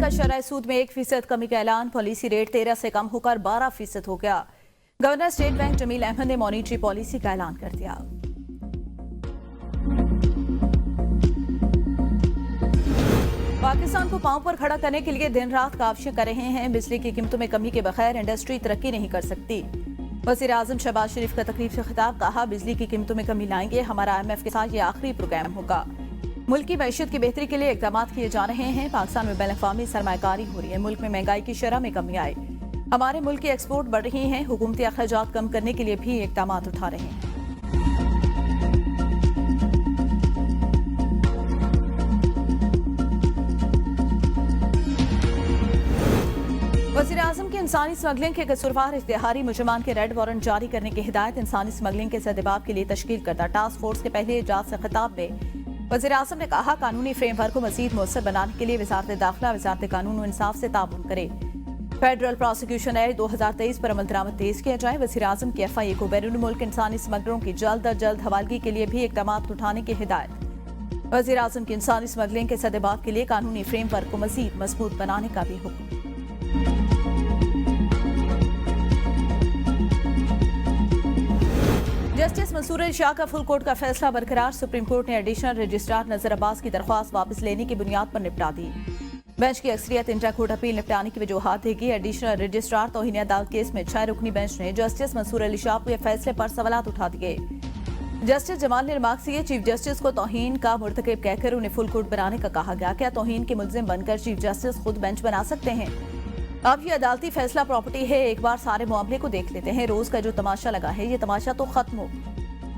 का शरह सूद में 1% कमी का ऐलान। पॉलिसी रेट 13 से कम होकर 12% हो गया। Governor State Bank Jameel Ahmad ने मॉनिटरी पॉलिसी का ऐलान कर दिया। पाकिस्तान को पांव पर खड़ा करने के लिए दिन रात काविशें कर रहे हैं। बिजली की कीमतों में कमी के बगैर इंडस्ट्री तरक्की नहीं कर सकती। वज़ीर आज़म शहबाज शरीफ का तकरीब से खिताब। कहा, बिजली की कीमतों में कमी लाएंगे। हमारा IMF के साथ ये आखिरी प्रोग्राम होगा। मुल्क की मैशियत की बेहतरी के लिए इक़दाम किए जा रहे हैं। पाकिस्तान में बैनुल-अक़वामी सरमायाकारी हो रही है। मुल्क में महंगाई की शरह में कमी आई। हमारे मुल्क की एक्सपोर्ट बढ़ रही हैं। हुकूमती अखराजात कम करने के लिए भी इक़दाम उठा रहे हैं। वज़ीर आज़म की इंसानी स्मगलिंग के कसूरवार इश्तिहारी मुजरिमान के रेड वारंट जारी करने की हिदायत। इंसानी स्मगलिंग के सद्देबाब के लिए तश्कील करदा टास्क फोर्स के पहले इजलास से खिताब में वज़ीर आज़म ने कहा, कानूनी फ्रेमवर्क को मज़ीद मौसर बनाने के लिए वज़ारत दाखिला वज़ारत कानून और इंसाफ से ताउन करे। फेडरल प्रोसिक्यूशन एक्ट 2023 पर अमल दरामद तेज किया जाए। वज़ीर आज़म की FIA को बैरून मुल्क इंसानी स्मगलरों की जल्द अज जल्द हवालगी के लिए भी इक़दाम उठाने की हिदायत। वज़ीर आज़म की इंसानी स्मगलिंग के सद्देबाब के लिए कानूनी फ्रेमवर्क को मज़ीद मजबूत बनाने का भी हुक्म। जस्टिस मंसूर अली शाह का फुल कोर्ट का फैसला बरकरार। सुप्रीम कोर्ट ने एडिशनल रजिस्ट्रार नजर अब्बास की दरख्वास्त वापस लेने की बुनियाद पर निपटा दी। बेंच की अक्सरियत इंटर कोर्ट अपील निपटाने की वजूहात देगी। एडिशनल रजिस्ट्रार तौहीन अदालत केस में 6 रुकनी बेंच ने जस्टिस मंसूर अली शाह के फैसले पर सवालात उठा दिए। जस्टिस जमाल ने रिमार्क किए, चीफ जस्टिस को तौहीन का मुर्तकिब कहकर उन्हें फुल कोर्ट बनाने का कहा गया। क्या तौहीन के मुल्जिम बनकर चीफ जस्टिस खुद बेंच बना सकते हैं? अब ये अदालती फैसला प्रॉपर्टी है। एक बार सारे मामले को देख लेते हैं। रोज का जो तमाशा लगा है, ये तमाशा तो खत्म हो।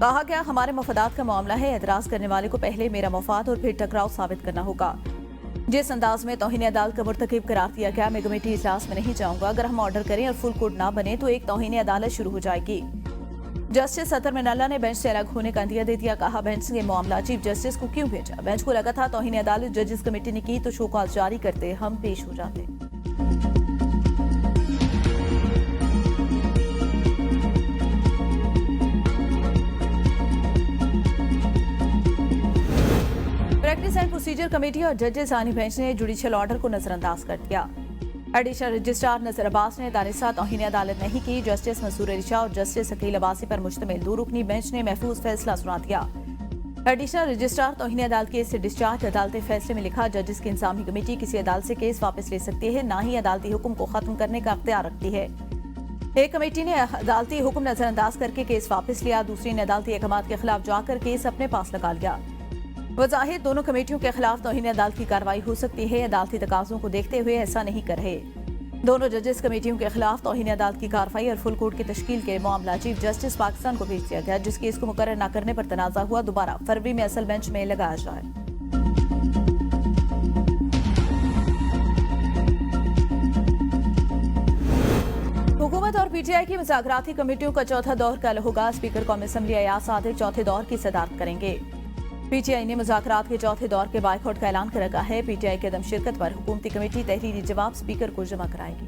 कहा गया, हमारे मफादात का मामला है। एतराज करने वाले को पहले मेरा मफाद और फिर टकराव साबित करना होगा। जिस अंदाज में तौहीन अदालत का मुर्तकिब करार दिया गया, मैं कमेटी इजलास में नहीं जाऊंगा। अगर हम ऑर्डर करें और फुल कोर्ट ना बने तो एक तौहीन अदालत शुरू हो जाएगी। जस्टिस सतर मिनल्ला ने बेंच से अलग होने का अंदिया दे दिया। कहा, बेंच ने मामला चीफ जस्टिस को क्यों भेजा? बेंच को लगा था तौहीन अदालत जजेस कमेटी ने की तो शो कॉज जारी करते, हम पेश हो जाते। प्रैक्टिस एंड प्रोसीजर कमेटी और जजेस आनी बेंच ने जुडिशियल ऑर्डर को नजरअंदाज कर दिया। एडिशनल रजिस्ट्रार नजर अब्बास ने दानिशा तौहीन अदालत नहीं की। जस्टिस मंसूर अली शाह और जस्टिस अकील अब्बासी पर मुश्तमिल 2 रुकनी बेंच ने महफूज फैसला सुना दिया। एडिशनल रजिस्ट्रार तौहीन अदालत केस से डिस्चार्ज। अदालती फैसले में लिखा, जजेस की इंसामी कमेटी किसी अदालत से केस वापस ले सकती है, ना ही अदालती हुक्म को खत्म करने का अख्तियार रखती है। एक कमेटी ने अदालती हुक्म नजरअंदाज करके केस वापस लिया, दूसरी ने अदालती अहकामात के खिलाफ जाकर केस अपने पास लगा लिया। वज़ाहिर दोनों कमेटियों के खिलाफ तौहीन अदालत की कार्रवाई हो सकती है। अदालती तकाज़ों को देखते हुए ऐसा नहीं कर रहे। दोनों जजेस कमेटियों के खिलाफ तौहीन अदालत की कार्रवाई और फुल कोर्ट की तश्कील के मामला चीफ जस्टिस पाकिस्तान को भेज दिया गया, जिसकी इसको मुकर्रर न करने पर तनाज़ा हुआ। दोबारा फरवरी में असल बेंच में लगाया जाए। हुकूमत और PTI की मुज़ाकराती कमेटियों का चौथा दौर कल होगा। स्पीकर कौमी असम्बली अयाज सादिक चौथे दौर की सदारत करेंगे। PTI ने मुज़ाकरात के चौथे दौर के बायकॉट का ऐलान कर रखा है। PTI के अदम शिरकत पर हुकूमती कमेटी तहरीरी जवाब स्पीकर को जमा कराएगी।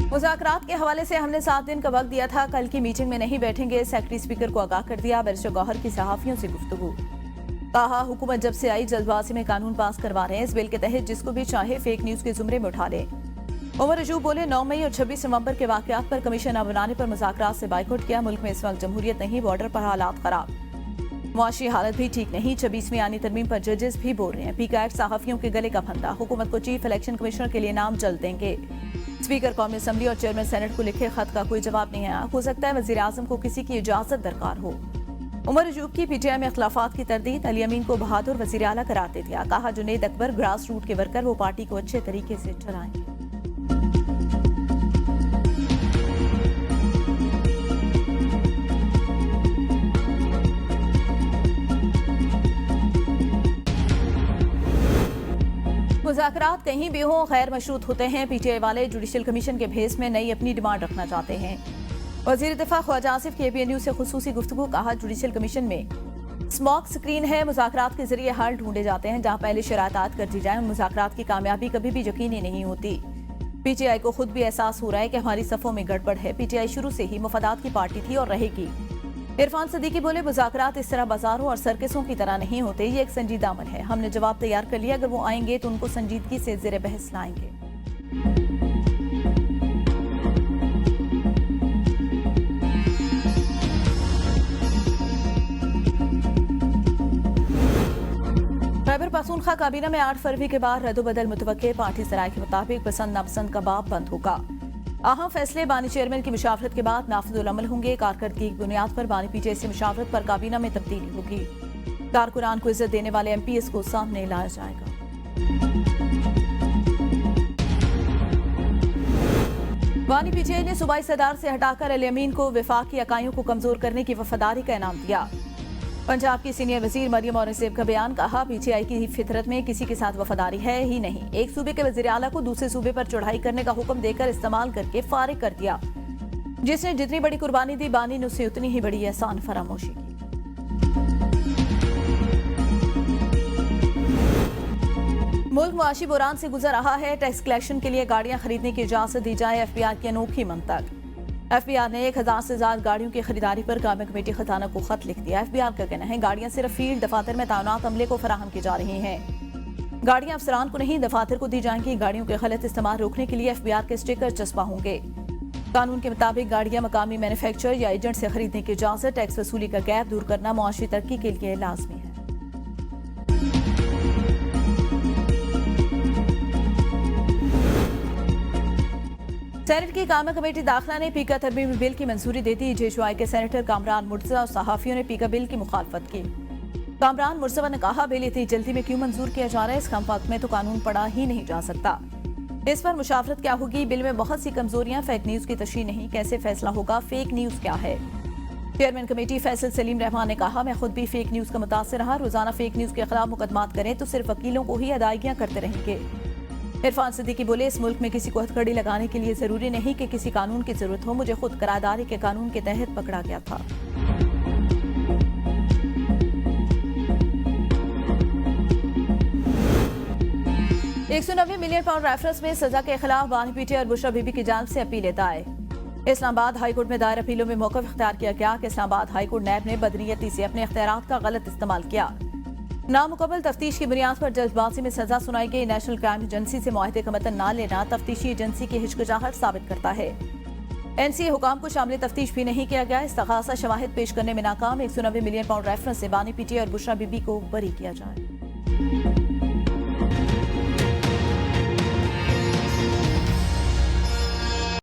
मुज़ाकरात के हवाले से हमने 7 दिन का वक्त दिया था। कल की मीटिंग में नहीं बैठेंगे, सेक्रेटरी स्पीकर को आगाह कर दिया। बैरिस्टर गौहर की सहाफियों से गुफ्तगू। कहा, हुकूमत जब से आई जल्दबाजी में कानून पास करवा रहे हैं। इस बिल के तहत जिसको भी चाहे फेक न्यूज के जुमरे में उठा ले। उमर अजूब बोले, 9 मई और 26 नवंबर के वाकयात पर कमीशन न बनाने पर मुज़ाकरात से बाइकआउट किया। मुल्क में इस वक्त जमहूरियत नहीं, बॉर्डर पर हालात खराब, मुआशी हालत भी ठीक नहीं। 26वीं आनी तरमीम पर जजेस भी बोल रहे हैं। पीका एक्ट सहाफियों के गले का फंदा। हुकूमत को चीफ इलेक्शन कमिश्नर के लिए नाम जल्द देंगे। स्पीकर कौमी असम्बली और चेयरमैन सेनेट को लिखे खत का कोई जवाब नहीं आया। हो सकता है वज़ीर आज़म को किसी की इजाजत दरकार हो। उमर अजूब की PTI में इख्लाफात की तरदीद। अली अमीन को बहादुर वज़ीर आला करार दे दिया। कहा, जुनैद अकबर ग्रास रूट के वर्कर, वो पार्टी को अच्छे तरीके से चलाएं। मुज़ाकरात कहीं भी हों गैर मशरूत होते हैं। PTI वाले जुडिशियल कमीशन के भेस में नई अपनी डिमांड रखना चाहते हैं। वज़ीर दिफा ख्वाजा आसिफ की ABN से खुसूसी गुफ्तगू। कहा, जुडिशियल कमीशन में स्मॉक स्क्रीन है। मुज़ाकरात के जरिए हल ढूंढे जाते हैं। जहाँ पहले शरातात कर दी जाए, उन मुज़ाकरात की कामयाबी कभी भी यकीनी नहीं होती। PTI को खुद भी एहसास हो रहा है कि हमारी सफ़ों में गड़बड़ है। PTI शुरू से ही मुफादात की पार्टी थी और रहेगी। इरफान सदीकी बोले, मुज़ाकरात इस तरह बाजारों और सर्कसों की तरह नहीं होते, ये एक संजीदा अमल है। हमने जवाब तैयार कर लिया, अगर वो आएंगे तो उनको संजीदगी से ज़ेर बहस लाएंगे। खैबर पख्तूनख्वा काबीना में 8 फरवरी के बाद रद्दोबदल मुतवक्के। पार्टी सराय के मुताबिक पसंद नापसंद का बाब बंद होगा। अहम फैसले बानी चेयरमैन की मुशावरत के बाद नाफिजुल अमल होंगे। कारकर्दगी की बुनियाद पर बानी पीटीआई से मुशावरत पर काबीना में तब्दीली होगी। कारकुनान को इज्जत देने वाले एमपीएस को सामने लाया जाएगा। बानी पीटीआई ने सूबाई सदार से हटाकर अल यमीन को वफाकी इकाइयों को कमजोर करने की वफादारी का इनाम दिया। पंजाब की सीनियर वजीर मरियम औरंगजेब का बयान, कहा पीटीआई की फितरत में किसी के साथ वफादारी है ही नहीं। एक सूबे के वजीर आला को दूसरे सूबे पर चढ़ाई करने का हुक्म देकर इस्तेमाल करके फारिग कर दिया। जिसने जितनी बड़ी कुर्बानी दी, बानी ने उससे उतनी ही बड़ी एहसान फरामोशी की। मुल्क मुआशी बुरान से गुजर रहा है। टैक्स कलेक्शन के लिए गाड़ियां खरीदने की इजाजत दी जाए, एफबीआर की अनोखी मंतक। एफबीआर ने 1000 से ज्यादा गाड़ियों की खरीदारी पर कायमी कमेटी खजाना को खत लिख दिया। एफबीआर का कहना है, गाड़ियां सिर्फ फील्ड दफातर में तैनात अमले को फराहम की जा रही हैं। गाड़ियां अफसरान को नहीं, दफातर को दी जाएंगी। गाड़ियों के गलत इस्तेमाल रोकने के लिए एफबीआर के स्टिकर चस्पा होंगे। कानून के मुताबिक गाड़ियां मकामी मैन्युफैक्चरर या एजेंट से खरीदने की इजाजत। टैक्स वसूली का गैप दूर करना मुआशी तरक्की के लिए लाजमी है। सेनेट की कायमी कमेटी दाखिला ने पीका तरमीमी बिल की मंजूरी दे दी। जेशवाई के सेनेटर कामरान मुर्तज़ा और सहाफियों ने पीका बिल की मुखालफत की। कामरान मुर्तज़ा ने कहा, बिल इतनी जल्दी में क्यों मंजूर किया जा रहा है, इस कम वक्त में तो कानून पढ़ा ही नहीं जा सकता। इस पर मुशावरत क्या होगी, बिल में बहुत सी कमजोरियां, फेक न्यूज की तशरीह नहीं, कैसे फैसला होगा, फेक न्यूज क्या है। चेयरमैन कमेटी फैसल सलीम रहमान ने कहा, मैं खुद भी फेक न्यूज का मुतासिर रहा। रोजाना फेक न्यूज के खिलाफ मुकदमात करें तो सिर्फ वकीलों को ही अदायगियां करते रहेंगे। इरफान सदीकी बोले, इस मुल्क में किसी को हथकड़ी लगाने के लिए जरूरी नहीं कि किसी कानून की जरूरत हो। मुझे खुद करारदारी के कानून के तहत पकड़ा गया था। £190 मिलियन रेफरेंस में सजा के खिलाफ बानी पीटीआई और बुशरा बीबी की जानिब से अपीलें दायर। इस्लामाबाद हाईकोर्ट में दायर अपीलों में मौक़िफ़ इख्तियार किया गया कि इस्लामाबाद हाईकोर्ट नैब ने बदनीयती से अपने इख्तियारात का गलत इस्तेमाल किया। नामुकम्मल तफ्तीश की बुनियाद पर जल्दबाजी में सजा सुनाई गई। नेशनल क्राइम एजेंसी से मुआहदे का मतन न लेना तफ्तीशी एजेंसी की हिचकिचाहट साबित करता है। एनसीए हुकाम को शामिल तफ्तीश भी नहीं किया गया। इस्तग़ासा शवाहिद पेश करने में नाकाम। £190 मिलियन रेफरेंस से बानी पीटीआई और बुशरा बीबी को बरी किया जाए।